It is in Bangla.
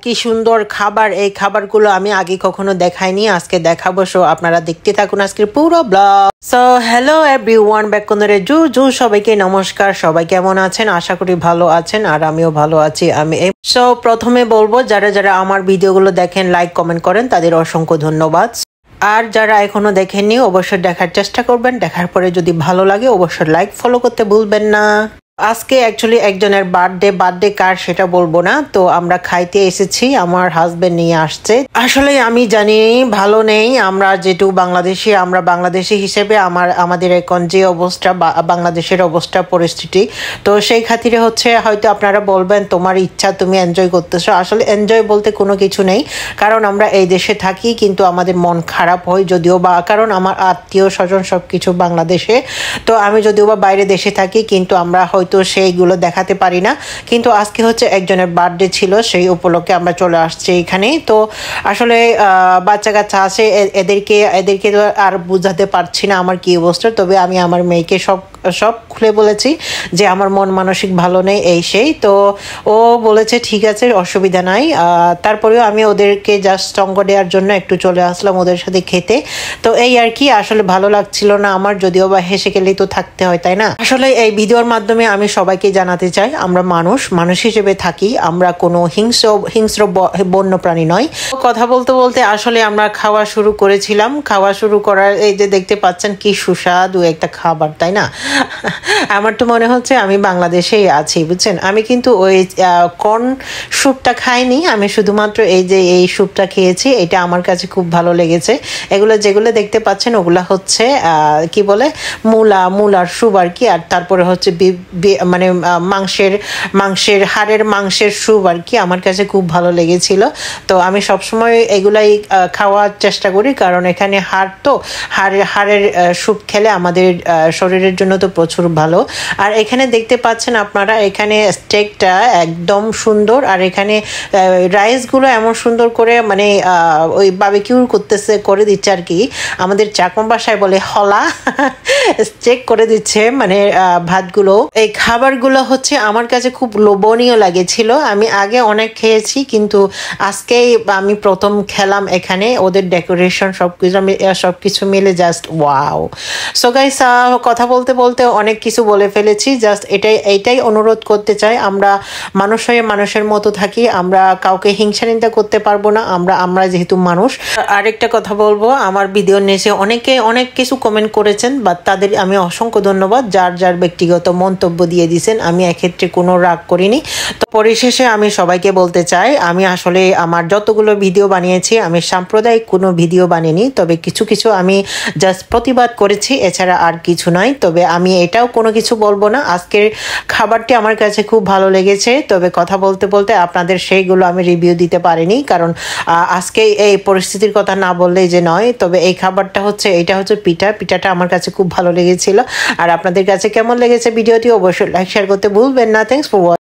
কি সুন্দর খাবার! এই খাবারগুলো আমি আগে কখনো দেখাইনি, আজকে দেখাবো। সো আপনারা দেখতে থাকুন আজকের পুরো blog. So hello everyone, back করে জু সবাইকে নমস্কার। সবাই কেমন আছেন? আশা করি ভালো আছেন, আর আমিও ভালো আছি। সো প্রথমে বলবো, যারা যারা আমার ভিডিওগুলো দেখেন, লাইক কমেন্ট করেন, তাদের অসংখ্য ধন্যবাদ। আর যারা এখনো দেখেননি, অবশ্যই দেখার চেষ্টা করবেন। দেখার পরে যদি ভালো লাগে, অবশ্যই লাইক ফলো করতে ভুলবেন না। আজকে অ্যাকচুয়ালি একজনের বার্থডে কার সেটা বলবো না, তো আমরা খাইতে এসেছি, আমার হাজবেন্ড নিয়ে আসছে। আসলে আমি জানি ভালো নেই, আমরা যেটু বাংলাদেশি, আমরা বাংলাদেশি হিসেবে আমাদের এখন যে অবস্থা, বাংলাদেশের অবস্থা পরিস্থিতি, তো সেই খাতিরে হচ্ছে হয়তো আপনারা বলবেন তোমার ইচ্ছা, তুমি এনজয় করতেছো। আসলে এনজয় বলতে কোনো কিছু নেই, কারণ আমরা এই দেশে থাকি, কিন্তু আমাদের মন খারাপ হয় যদিও বা, কারণ আমার আত্মীয় স্বজন সবকিছু বাংলাদেশে, তো আমি যদিও বা বাইরে দেশে থাকি, কিন্তু আমরা হয়তো সেইগুলো দেখাতে পারি না। কিন্তু আজকে হচ্ছে একজনের বার্থডে ছিল, সেই উপলক্ষে আমরা চলে আসছি এখানে। তো আসলে বাচ্চা কাচ্চা আছে, এদেরকে তো আর বুঝাতে পারছি না আমার কি অবস্থা। তবে আমি আমার মেয়েকে সব খুলে বলেছি যে আমার মন মানসিক ভালো নেই, এই সেই। তো ও বলেছে ঠিক আছে, অসুবিধা নাই। তারপরেও আমি ওদেরকে জাস্ট সঙ্গ দেওয়ার জন্য একটু চলে আসলাম ওদের সাথে খেতে। তো এই আর কি, আসলে ভালো লাগছিল না আমার, যদিও বা হেসে গেলেই তো থাকতে হয়, তাই না? আসলে এই ভিডিওর মাধ্যমে আমি সবাইকে জানাতে চাই, আমরা মানুষ হিসেবে থাকি, আমরা কোনো হিংস্র বন্য প্রাণী নয়। কথা বলতে বলতে আসলে আমরা খাওয়া শুরু করেছিলাম। খাওয়া শুরু করার এই যে দেখতে পাচ্ছেন কি সুস্বাদু একটা খাবার, তাই না? আমার তো মনে হচ্ছে আমি বাংলাদেশেই আছি, বুঝছেন। আমি কিন্তু ওই কর্ন স্যুপটা খাইনি, আমি শুধুমাত্র এই স্যুপটা খেয়েছি। এটা আমার কাছে খুব ভালো লেগেছে। যেগুলো দেখতে পাচ্ছেন ওগুলা হচ্ছে কি বলে, মূলার স্যুপ আর কি। আর তারপরে হচ্ছে মানে হাড়ের মাংসের স্যুপ আর কি। আমার কাছে খুব ভালো লেগেছিল। তো আমি সবসময় এগুলাই খাওয়ার চেষ্টা করি, কারণ এখানে হাড়ের স্যুপ খেলে আমাদের শরীরের জন্য তো প্রচুর ভালো। আর এখানে দেখতে পাচ্ছেন আপনারা, এখানে স্টেকটা একদম সুন্দর, আর এখানে রাইসগুলো এমন সুন্দর করে মানে ওই বারবিকিউ করে দিচ্ছে আর কি। আমাদের চাকমা ভাষায় বলে হলা স্টেক করে দিচ্ছে, মানে ভাতগুলো। এই খাবারগুলো হচ্ছে আমার কাছে খুব লোভনীয় লাগেছিল। আমি আগে অনেক খেয়েছি, কিন্তু আজকেই আমি প্রথম খেলাম এখানে। ওদের ডেকোরেশন সবকিছু মিলে জাস্ট ওয়াও। সো গাইস, কথা বলতে বলতে অনেক কিছু বলে ফেলেছি। জাস্ট এইটাই অনুরোধ করতে চাই, আমরা মানুষ হয়ে মানুষের মতো থাকি, আমরা কাউকে হিংসা নিন্দা করতে পারবো না, আমরা যেহেতু মানুষ। আরেকটা কথা বলবো, আমার ভিডিওর নিচে অনেকে অনেক কিছু কমেন্ট করেছেন, বা তাদের আমি অসংখ্য ধন্যবাদ। যার ব্যক্তিগত মন্তব্য দিয়ে দিয়েছেন, আমি এক্ষেত্রে কোনো রাগ করিনি। তো পরিশেষে আমি সবাইকে বলতে চাই, আমি আসলে আমার যতগুলো ভিডিও বানিয়েছি, আমি সাম্প্রদায়িক কোনো ভিডিও বানিয়েছি, তবে কিছু আমি জাস্ট প্রতিবাদ করেছি, এছাড়া আর কিছু নয়। তবে আমি এটাও কোনো কিছু বলবো না। আজকের খাবারটি আমার কাছে খুব ভালো লেগেছে, তবে কথা বলতে বলতে আপনাদের সেইগুলো আমি রিভিউ দিতে পারিনি, কারণ আজকে এই পরিস্থিতির কথা না বললেই যে নয়। তবে এই খাবারটা হচ্ছে, এটা হচ্ছে পিঠাটা আমার কাছে খুব ভালো লেগেছিল। আর আপনাদের কাছে কেমন লেগেছে ভিডিওটি, অবশ্যই লাইক শেয়ার করতে ভুলবেন না। Thanks for watching.